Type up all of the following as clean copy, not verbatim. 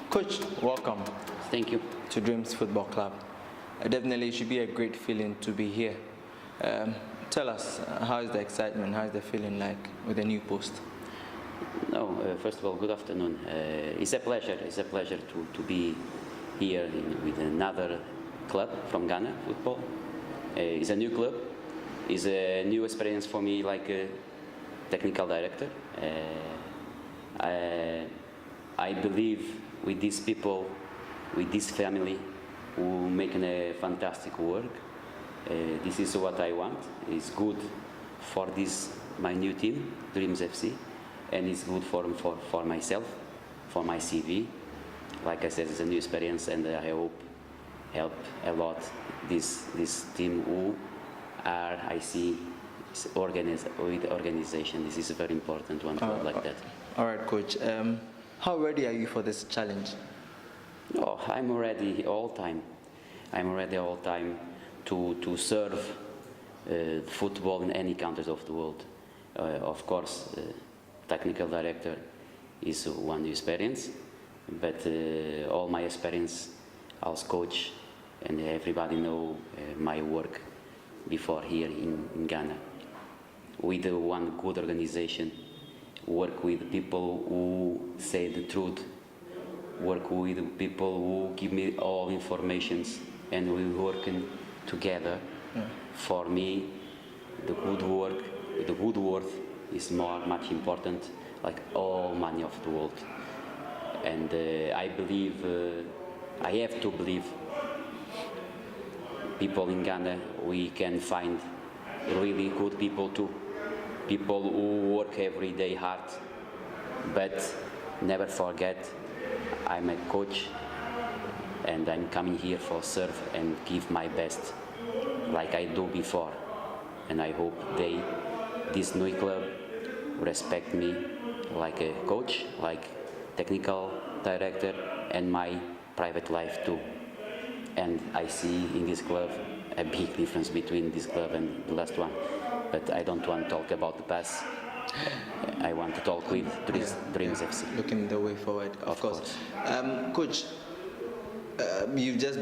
Coach, welcome Thank you. to Dreams Football Club. Definitely it should be a great feeling to be here. Tell us, how is the excitement, how is the feeling like with the new post? No, first of all, good afternoon. It's a pleasure. It's a pleasure to be here with another club from Ghana, football. It's a new club. It's a new experience for me, like a technical director. I believe with these people, with this family, who making a fantastic work. This is what I want. It's good for this my new team, Dreams FC, and it's good for myself, for my CV. Like I said, it's a new experience, and I hope help a lot this team who are, I see, with organization. This is a very important one like that. All right, Coach. How ready are you for this challenge? Oh, I'm ready all time. I'm ready all time to serve football in any countries of the world. Of course, technical director is one experience, but all my experience as coach, and everybody know my work before here in Ghana. With one good organization, work with people who say the truth, work with people who give me all informations, and we working together. For me, the good work is much important, like all money of the world. And I believe, I have to believe, people in Ghana, we can find really good people too. People who work every day hard, but never forget, I'm a coach, and I'm coming here for serve and give my best, like I do before. And I hope this new club respect me like a coach, like technical director, and my private life too. And I see in this club a big difference between this club and the last one. But I don't want to talk about the past. I want to talk with Dreams FC. Looking the way forward, of course. Coach, you've just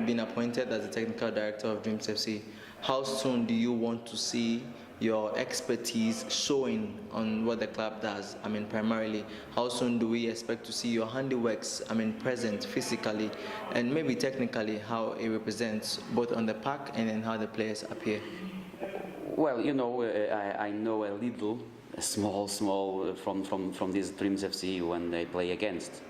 been appointed as the technical director of Dreams FC. How soon do you want to see your expertise showing on what the club does? I mean, primarily, how soon do we expect to see your handiworks, present physically and maybe technically, how it represents both on the park and then how the players appear? Well, you know, I know a little, small from this Dreams FC when they play against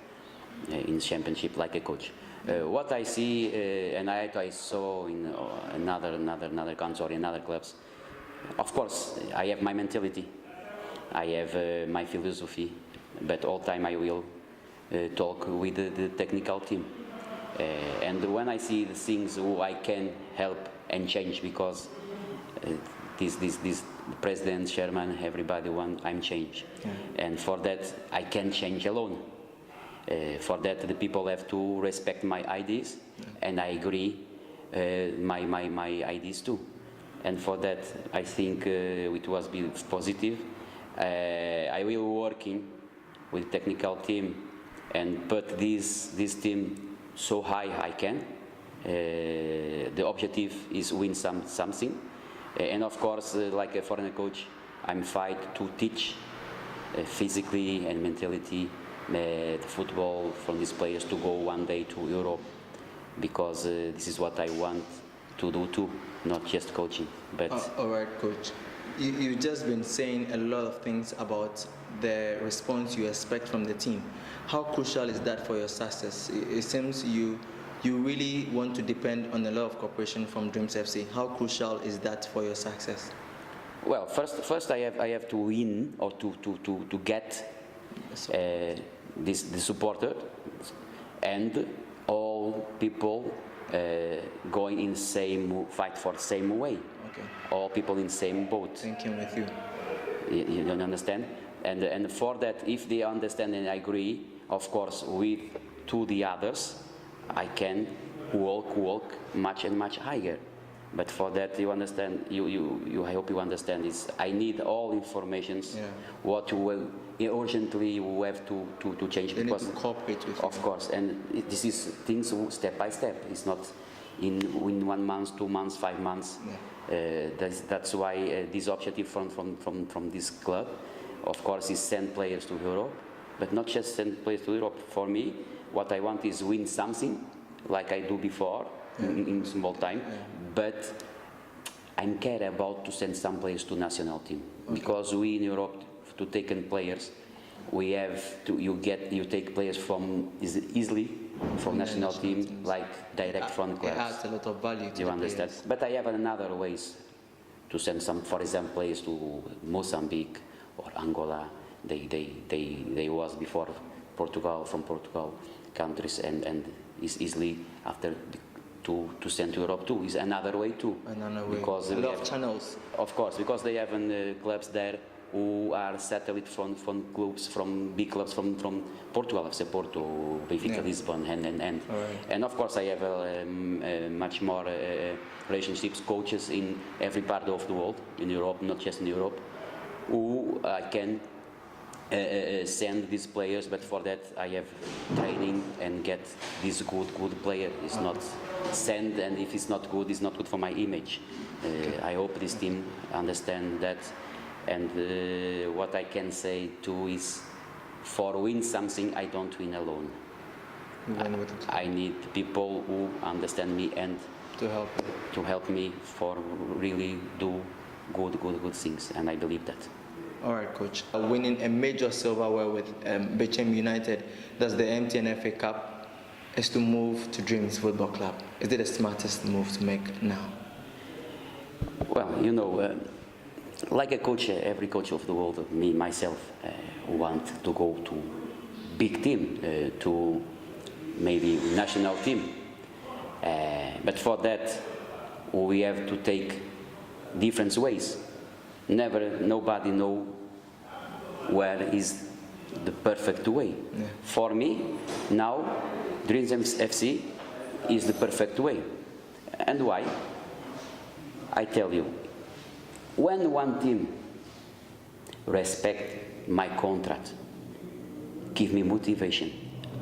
in championship like a coach. What I see, and I saw in another country or in other clubs. Of course, I have my mentality, I have my philosophy, but all time I will talk with the technical team. And when I see the things who I can help and change, because this president, chairman, everybody want I'm change, and for that I can change alone. For that the people have to respect my ideas, and I agree my ideas too. And for that, I think it was positive. I will working with technical team and put this team so high I can. The objective is win something. And of course, like a foreign coach, I'm fight to teach physically and mentality the football from these players to go one day to Europe, because this is what I want to do too, not just coaching. But all right, Coach. You've just been saying a lot of things about the response you expect from the team. How crucial is that for your success? It seems you really want to depend on a lot of cooperation from Dreams FC. How crucial is that for your success? Well, first I have to win, or to get the supporter and all people going in same fight for the same way. Okay. All people in same boat. Thinking with you. You don't understand? And for that, if they understand and agree, of course, with to the others, I can walk much and much higher. But for that, you understand, I hope you understand is I need all informations, what you will urgently you have to change. They because need to cooperate with of you. course, and this is things step by step. It's not in 1 month, 2 months, 5 months. That's why this objective from this club, of course, is send players to Europe, but not just send players to Europe. For me, what I want is win something, like I do before in small time, but I'm care about to send some players to national team, because we in Europe to take in players, we have to you take players from easily from national team teams. Like direct from clubs. It adds a lot of value to You the understand? players. But I have another ways to send some, for example, players to Mozambique or Angola. They was before Portugal, from Portugal countries, and is easily after to send to Europe too. Is another way too. Another way. Because a lot of channels. Of course, because they have clubs there who are satellite from clubs, from big clubs from Portugal, FC Porto, Benfica, Lisbon, and of course I have much more relationships, coaches in every part of the world, in Europe, not just in Europe, who I can send these players, but for that I have training and get this good player. It's not send, and if it's not good for my image. I hope this team understand that. And what I can say too is, for win something, I don't win alone. I need people who understand me and to help me for really do good things, and I believe that. All right, coach. Winning a major silverware with Bechem United, that's the MTN FA Cup, is to move to Dreams Football Club. Is it the smartest move to make now? Well, you know, like a coach, every coach of the world, me, myself, want to go to big team, to maybe national team. But for that, we have to take different ways. Nobody know where is the perfect way. For me, now, Dreams FC is the perfect way. And why? I tell you, when one team respect my contract, give me motivation,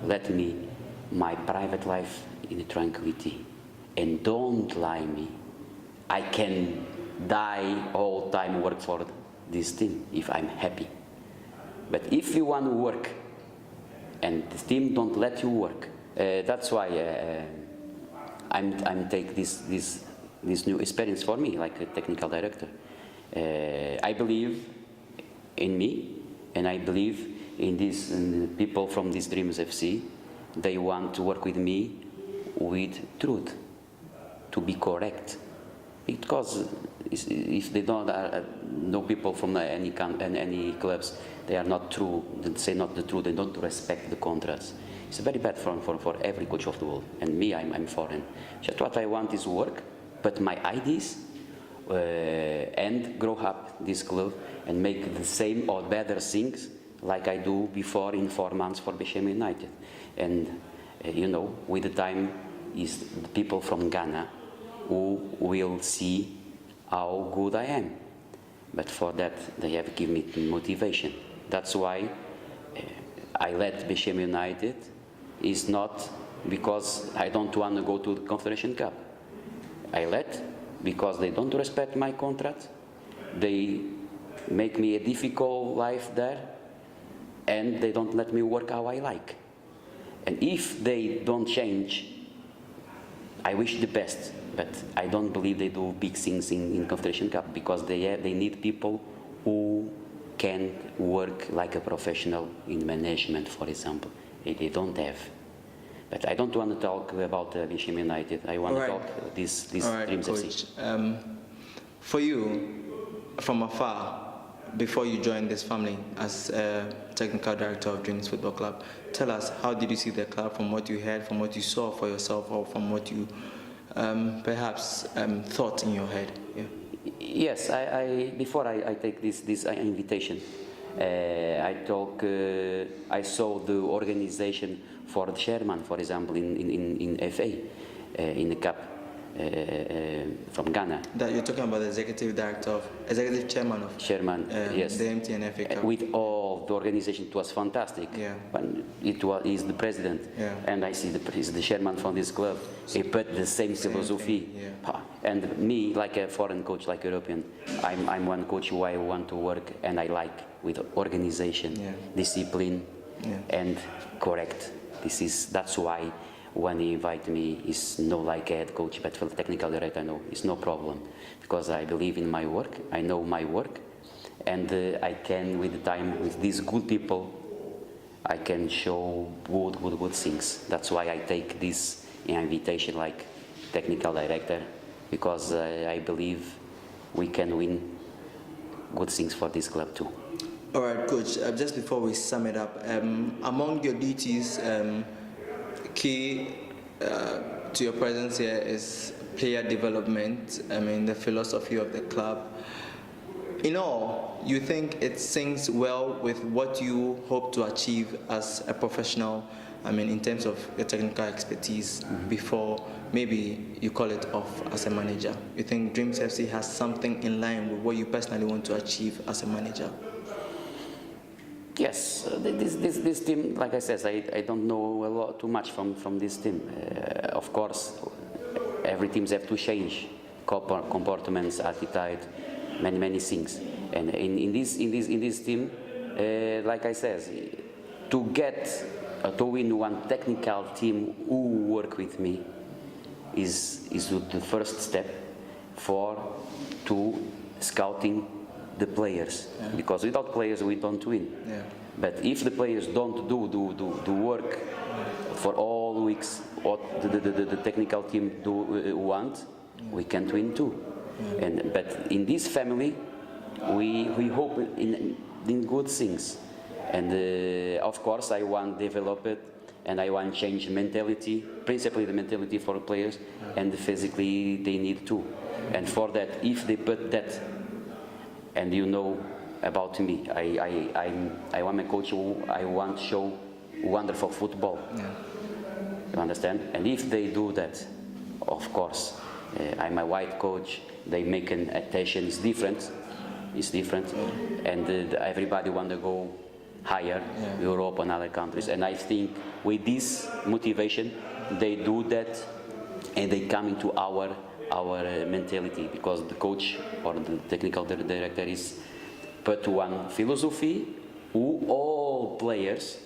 let me my private life in tranquility, and don't lie me, I can die all time work for this team if I'm happy. But if you want to work and the team don't let you work, that's why I'm take this new experience for me, like a technical director. I believe in me, and I believe in these people from this Dreams FC. They want to work with me with truth, to be correct. Because if they don't know people from any clubs, they are not true. They say not the truth. They don't respect the contracts. It's very bad for every coach of the world. And me, I'm foreign. Just what I want is work, but my ideas. And grow up this club and make the same or better things like I do before in 4 months for Bechem United. And you know, with the time is the people from Ghana who will see how good I am. But for that, they have given me motivation. That's why I let Bechem United. Is not because I don't want to go to the Confederation Cup. I let because they don't respect my contract, they make me a difficult life there, and they don't let me work how I like. And if they don't change, I wish the best, but I don't believe they do big things in Confederation Cup, because they need people who can work like a professional in management, for example. They don't have. But I don't want to talk about Bechem United. I want to talk this Dreams FC. For you, from afar, before you joined this family as technical director of Dreams Football Club, tell us, how did you see the club, from what you heard, from what you saw for yourself, or from what you perhaps thought in your head? Yeah. Yes, before I take this invitation, I saw the organization for the chairman, for example, in FA, in the cup, from Ghana. That you're talking about the executive chairman of Yes, the MTN FA Cup. with all the organization. It was fantastic. Yeah. When he's the president, Yeah. and I see he's the chairman from this club. He put the same philosophy. thing, yeah. And me, like a foreign coach, like European, I'm one coach who I want to work and I like with organization, Yeah. discipline, Yeah. and correct. That's why when he invite me, it's no like a head coach, but for the technical director, no, it's no problem, because I believe in my work, I know my work, and I can, with the time, with these good people, I can show good things. That's why I take this invitation like technical director, because I believe we can win good things for this club too. All right, Coach, just before we sum it up, among your duties, key to your presence here is player development, the philosophy of the club. In all, you think it syncs well with what you hope to achieve as a professional, in terms of your technical expertise, before maybe you call it off as a manager? You think Dreams FC has something in line with what you personally want to achieve as a manager? Yes, this team, like I said, I don't know too much from this team. Of course, every teams have to change comportments, attitude, many things. And in this team, like I said, to win one technical team who work with me is the first step to scouting the players, because without players we don't win. Yeah. But if the players don't do work for all weeks what the technical team want, we can't win too. But in this family, we hope in good things, and of course I want to develop it, and I want to change mentality, principally the mentality for the players, and physically they need too. And for that, if they put that, and you know about me, I want a coach who I want to show wonderful football. Yeah. You understand? And if they do that, of course, I'm a white coach. They make an attention. It's different. And everybody want to go higher, Europe and other countries. And I think with this motivation, they do that, and they come into our mentality, because the coach or the technical director is put one philosophy who all players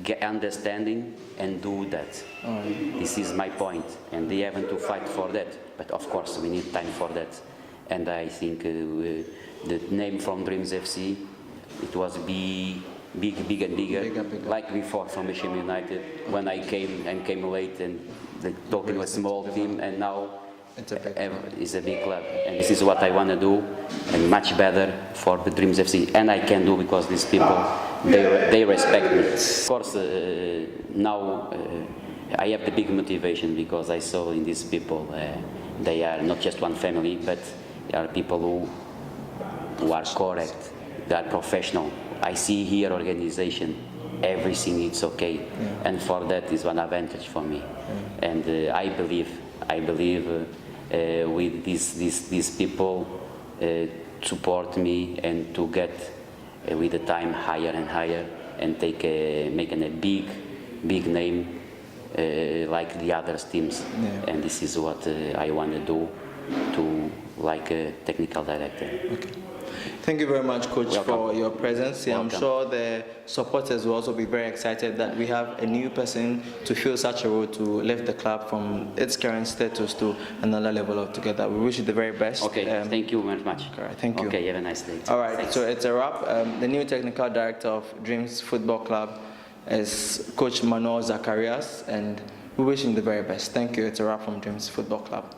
get understanding and do that. This is my point, and they have to fight for that. But of course, we need time for that. And I think the name from Dreams FC, it was big and bigger. Like before from Michigan United, when I came late and talking to a small team, and now it's a big club. And this is what I want to do, and much better for the Dreams FC. And I can do because these people, they respect me. Of course, now I have the big motivation, because I saw in these people, they are not just one family, but they are people who are correct, they are professional. I see here organization, everything is okay, and for that is one advantage for me. And I believe with these people support me, and to get with the time higher and higher, and making a big name like the other teams. And this is what I want to do, to like a technical director. Okay. Thank you very much, Coach, for your presence. I'm sure the supporters will also be very excited that we have a new person to fill such a role, to lift the club from its current status to another level altogether. We wish you the very best. Okay, thank you very much. All right, thank you. Okay, have a nice day. All right, Thanks. so it's a wrap. The new technical director of Dreams Football Club is Coach Manuel Zacharias, and we wish him the very best. Thank you. It's a wrap from Dreams Football Club.